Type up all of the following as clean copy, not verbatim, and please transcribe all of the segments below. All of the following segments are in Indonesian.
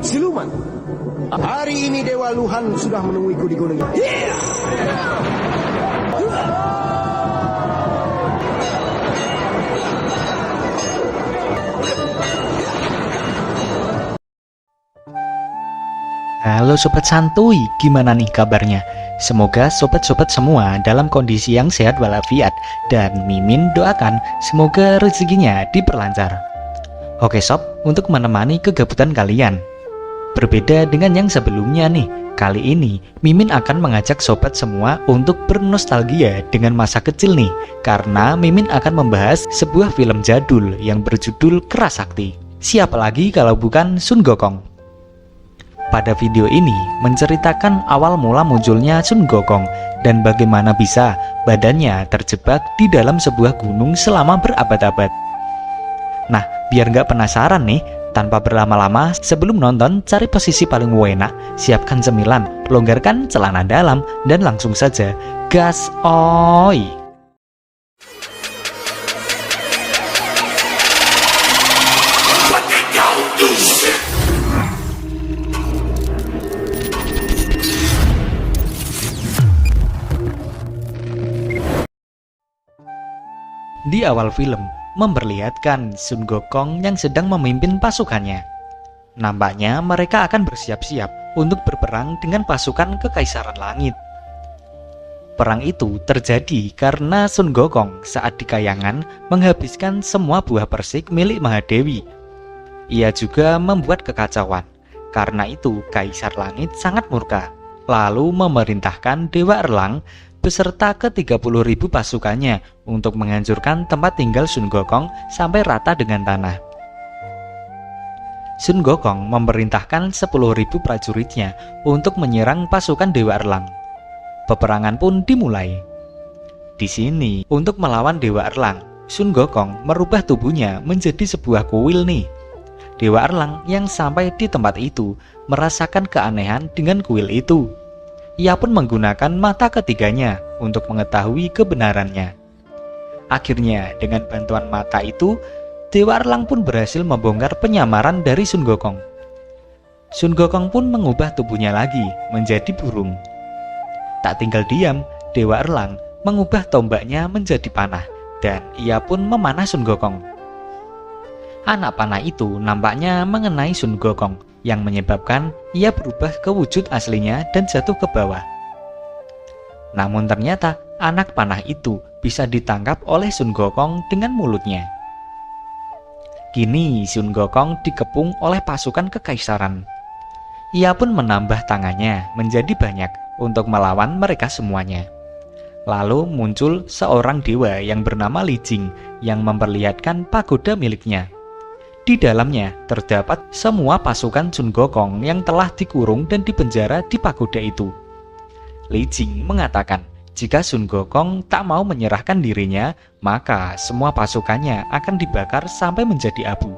Siluman. Hari ini Dewa Luhan sudah menemuiku di gunung. Halo Sobat Santuy, gimana nih kabarnya? Semoga sobat-sobat semua dalam kondisi yang sehat walafiat. Dan Mimin doakan semoga rezekinya diperlancar. Oke sob, untuk menemani kegabutan kalian, berbeda dengan yang sebelumnya nih, kali ini Mimin akan mengajak sobat semua untuk bernostalgia dengan masa kecil nih. Karena Mimin akan membahas sebuah film jadul yang berjudul Kerasakti. Siapa lagi kalau bukan Sun Gokong. Pada video ini menceritakan awal mula munculnya Sun Gokong dan bagaimana bisa badannya terjebak di dalam sebuah gunung selama berabad-abad. Nah, biar nggak penasaran nih, tanpa berlama-lama sebelum nonton cari posisi paling enak, siapkan cemilan, longgarkan celana dalam, dan langsung saja gas oi! Di awal film, memperlihatkan Sun Gokong yang sedang memimpin pasukannya. Nampaknya mereka akan bersiap-siap untuk berperang dengan pasukan Kekaisaran Langit. Perang itu terjadi karena Sun Gokong saat di kayangan menghabiskan semua buah persik milik Mahadewi. Ia juga membuat kekacauan. Karena itu Kaisar Langit sangat murka, lalu memerintahkan Dewa Erlang beserta ke-30.000 pasukannya untuk menghancurkan tempat tinggal Sun Gokong sampai rata dengan tanah. Sun Gokong memerintahkan 10.000 prajuritnya untuk menyerang pasukan Dewa Erlang. Peperangan pun dimulai. Di sini, untuk melawan Dewa Erlang, Sun Gokong merubah tubuhnya menjadi sebuah kuil nih. Dewa Erlang yang sampai di tempat itu merasakan keanehan dengan kuil itu. Ia pun menggunakan mata ketiganya untuk mengetahui kebenarannya. Akhirnya, dengan bantuan mata itu, Dewa Erlang pun berhasil membongkar penyamaran dari Sun Gokong. Sun Gokong pun mengubah tubuhnya lagi menjadi burung. Tak tinggal diam, Dewa Erlang mengubah tombaknya menjadi panah, dan ia pun memanah Sun Gokong. Anak panah itu nampaknya mengenai Sun Gokong, yang menyebabkan ia berubah ke wujud aslinya dan jatuh ke bawah. Namun ternyata anak panah itu bisa ditangkap oleh Sun Gokong dengan mulutnya. Kini Sun Gokong dikepung oleh pasukan kekaisaran. Ia pun menambah tangannya menjadi banyak untuk melawan mereka semuanya. Lalu muncul seorang dewa yang bernama Li Jing yang memperlihatkan pagoda miliknya. Di dalamnya terdapat semua pasukan Sun Gokong yang telah dikurung dan dipenjara di pagoda itu. Li Jing mengatakan, jika Sun Gokong tak mau menyerahkan dirinya, maka semua pasukannya akan dibakar sampai menjadi abu.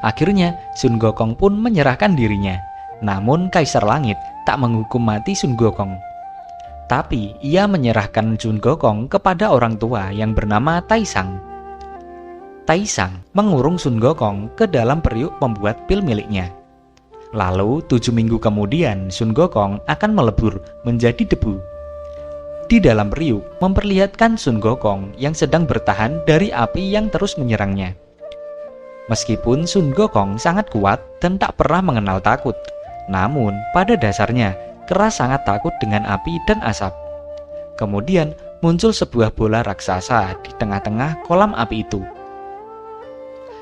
Akhirnya Sun Gokong pun menyerahkan dirinya. Namun Kaisar Langit tak menghukum mati Sun Gokong. Tapi ia menyerahkan Sun Gokong kepada orang tua yang bernama Taisang. Taisang mengurung Sun Gokong ke dalam periuk pembuat pil miliknya. Lalu 7 minggu kemudian Sun Gokong akan melebur menjadi debu. Di dalam periuk memperlihatkan Sun Gokong yang sedang bertahan dari api yang terus menyerangnya. Meskipun Sun Gokong sangat kuat dan tak pernah mengenal takut, namun pada dasarnya Kera sangat takut dengan api dan asap. Kemudian muncul sebuah bola raksasa di tengah-tengah kolam api itu.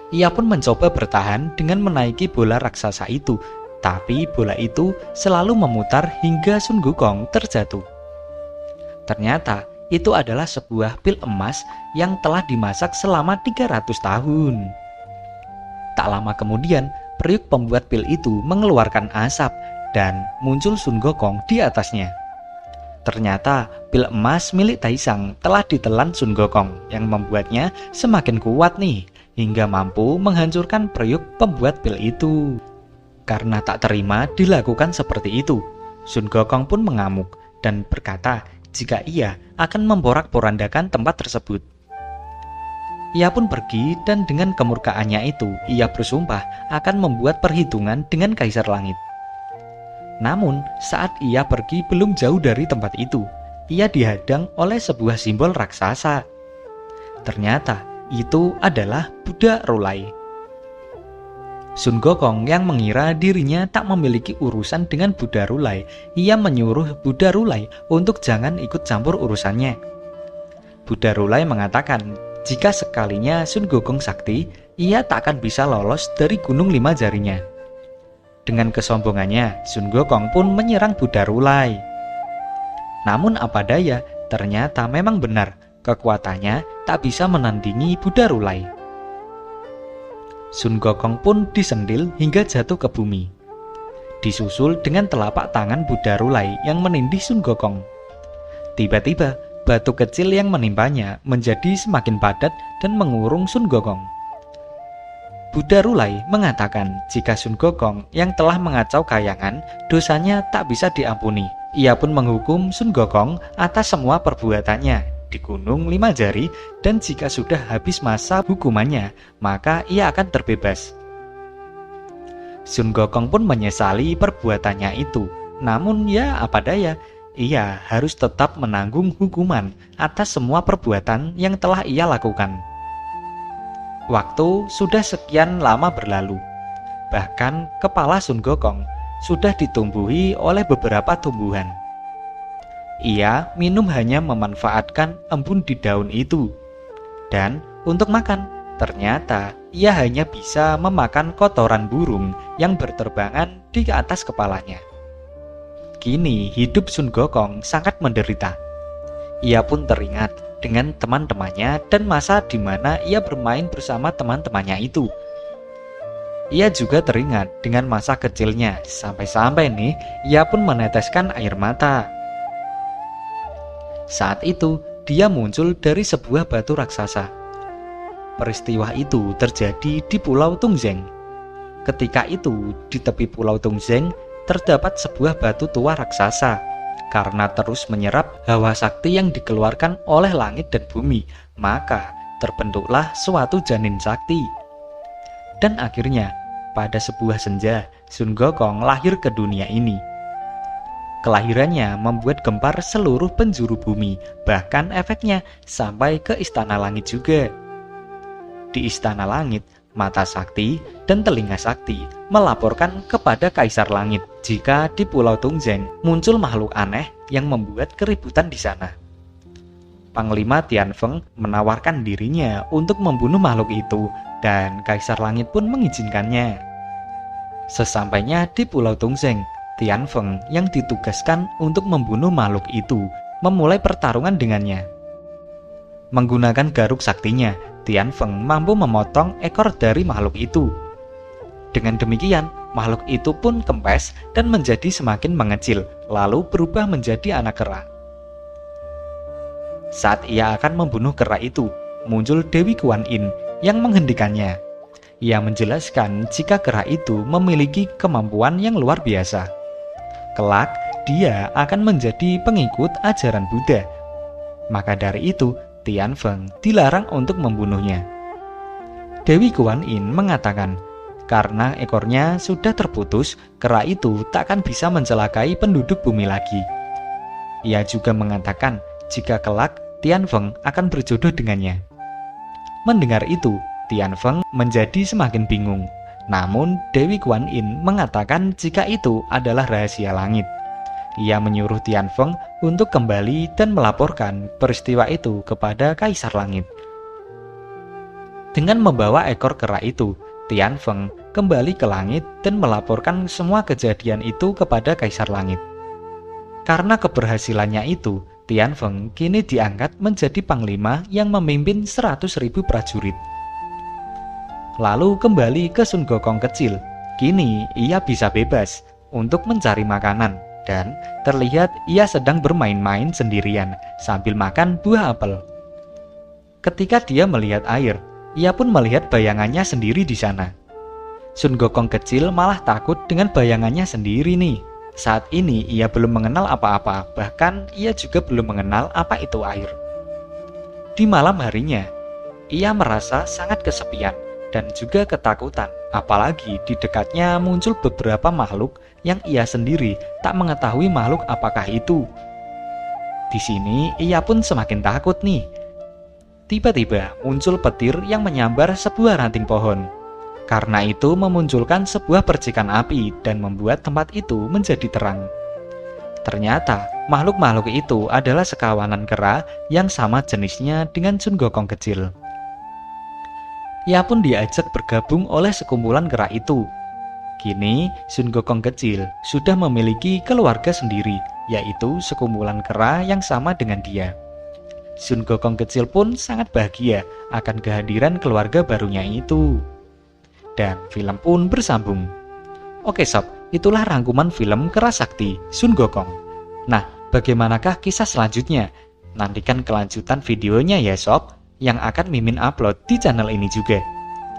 Ia pun mencoba bertahan dengan menaiki bola raksasa itu, tapi bola itu selalu memutar hingga Sun Gokong terjatuh. Ternyata itu adalah sebuah pil emas yang telah dimasak selama 300 tahun. Tak lama kemudian, periuk pembuat pil itu mengeluarkan asap dan muncul Sun Gokong di atasnya. Ternyata pil emas milik Taisang telah ditelan Sun Gokong yang membuatnya semakin kuat nih, hingga mampu menghancurkan periuk pembuat pil itu. Karena tak terima dilakukan seperti itu, Sun Gokong pun mengamuk dan berkata jika ia akan memporak-porandakan tempat tersebut. Ia pun pergi dan dengan kemurkaannya itu, ia bersumpah akan membuat perhitungan dengan Kaisar Langit. Namun, saat ia pergi belum jauh dari tempat itu, ia dihadang oleh sebuah simbol raksasa. Ternyata, itu adalah Buddha Rulai. Sun Gokong yang mengira dirinya tak memiliki urusan dengan Buddha Rulai, ia menyuruh Buddha Rulai untuk jangan ikut campur urusannya. Buddha Rulai mengatakan, jika sekalinya Sun Gokong sakti, ia tak akan bisa lolos dari Gunung Lima Jarinya. Dengan kesombongannya, Sun Gokong pun menyerang Buddha Rulai. Namun apa daya, ternyata memang benar, kekuatannya tak bisa menandingi Buddha Rulai. Sun Gokong pun disendil hingga jatuh ke bumi. Disusul dengan telapak tangan Buddha Rulai yang menindih Sun Gokong. Tiba-tiba, batu kecil yang menimpanya menjadi semakin padat dan mengurung Sun Gokong. Buddha Rulai mengatakan jika Sun Gokong yang telah mengacau kayangan, dosanya tak bisa diampuni. Ia pun menghukum Sun Gokong atas semua perbuatannya di Gunung Lima Jari, dan jika sudah habis masa hukumannya, maka ia akan terbebas. Sun Gokong pun menyesali perbuatannya itu, namun ya apa daya, ia harus tetap menanggung hukuman atas semua perbuatan yang telah ia lakukan. Waktu sudah sekian lama berlalu, bahkan kepala Sun Gokong sudah ditumbuhi oleh beberapa tumbuhan. Ia minum hanya memanfaatkan embun di daun itu. Dan untuk makan, ternyata ia hanya bisa memakan kotoran burung yang berterbangan di atas kepalanya. Kini hidup Sun Gokong sangat menderita. Ia pun teringat dengan teman-temannya dan masa di mana ia bermain bersama teman-temannya itu. Ia juga teringat dengan masa kecilnya, sampai-sampai nih ia pun meneteskan air mata. Saat itu, dia muncul dari sebuah batu raksasa. Peristiwa itu terjadi di Pulau Tungzeng. Ketika itu, di tepi Pulau Tungzeng, terdapat sebuah batu tua raksasa. Karena terus menyerap hawa sakti yang dikeluarkan oleh langit dan bumi, maka terbentuklah suatu janin sakti. Dan akhirnya, pada sebuah senja, Sun Gokong lahir ke dunia ini. Kelahirannya membuat gempar seluruh penjuru bumi, bahkan efeknya sampai ke Istana Langit juga. Di Istana Langit, mata sakti dan telinga sakti melaporkan kepada Kaisar Langit jika di Pulau Tungzeng muncul makhluk aneh yang membuat keributan di sana. Panglima Tianfeng menawarkan dirinya untuk membunuh makhluk itu, dan Kaisar Langit pun mengizinkannya. Sesampainya di Pulau Tungzeng, Tianfeng yang ditugaskan untuk membunuh makhluk itu memulai pertarungan dengannya. Menggunakan garuk saktinya, Tianfeng mampu memotong ekor dari makhluk itu. Dengan demikian, makhluk itu pun kempes dan menjadi semakin mengecil, lalu berubah menjadi anak kera. Saat ia akan membunuh kera itu, muncul Dewi Kuan Yin yang menghentikannya. Ia menjelaskan jika kera itu memiliki kemampuan yang luar biasa. Kelak, dia akan menjadi pengikut ajaran Buddha. Maka dari itu, Tianfeng dilarang untuk membunuhnya. Dewi Kuan Yin mengatakan, karena ekornya sudah terputus, kera itu tak akan bisa mencelakai penduduk bumi lagi. Ia juga mengatakan, jika kelak Tianfeng akan berjodoh dengannya. Mendengar itu, Tianfeng menjadi semakin bingung. Namun Dewi Kuan Yin mengatakan jika itu adalah rahasia langit. Ia menyuruh Tianfeng untuk kembali dan melaporkan peristiwa itu kepada Kaisar Langit. Dengan membawa ekor kera itu, Tianfeng kembali ke langit dan melaporkan semua kejadian itu kepada Kaisar Langit. Karena keberhasilannya itu, Tianfeng kini diangkat menjadi panglima yang memimpin 100.000 prajurit. Lalu kembali ke Sun Gokong kecil. Kini ia bisa bebas untuk mencari makanan, dan terlihat ia sedang bermain-main sendirian sambil makan buah apel. Ketika dia melihat air, ia pun melihat bayangannya sendiri di sana. Sun Gokong kecil malah takut dengan bayangannya sendiri nih. Saat ini ia belum mengenal apa-apa, bahkan ia juga belum mengenal apa itu air. Di malam harinya, Ia merasa sangat kesepian dan juga ketakutan, apalagi di dekatnya muncul beberapa makhluk yang ia sendiri tak mengetahui makhluk apakah itu. Di sini ia pun semakin takut nih. Tiba-tiba muncul petir yang menyambar sebuah ranting pohon. Karena itu memunculkan sebuah percikan api dan membuat tempat itu menjadi terang. Ternyata makhluk-makhluk itu adalah sekawanan kera yang sama jenisnya dengan Sun Gokong kecil. Ia pun diajak bergabung oleh sekumpulan kera itu. Kini Sun Gokong kecil sudah memiliki keluarga sendiri, yaitu sekumpulan kera yang sama dengan dia. Sun Gokong kecil pun sangat bahagia akan kehadiran keluarga barunya itu. Dan film pun bersambung. Oke sob, itulah rangkuman film Kera Sakti Sun Gokong. Nah, bagaimanakah kisah selanjutnya? Nantikan kelanjutan videonya ya sob, yang akan Mimin upload di channel ini juga.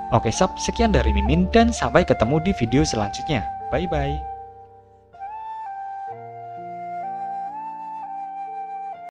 Oke sob, sekian dari Mimin dan sampai ketemu di video selanjutnya. Bye bye.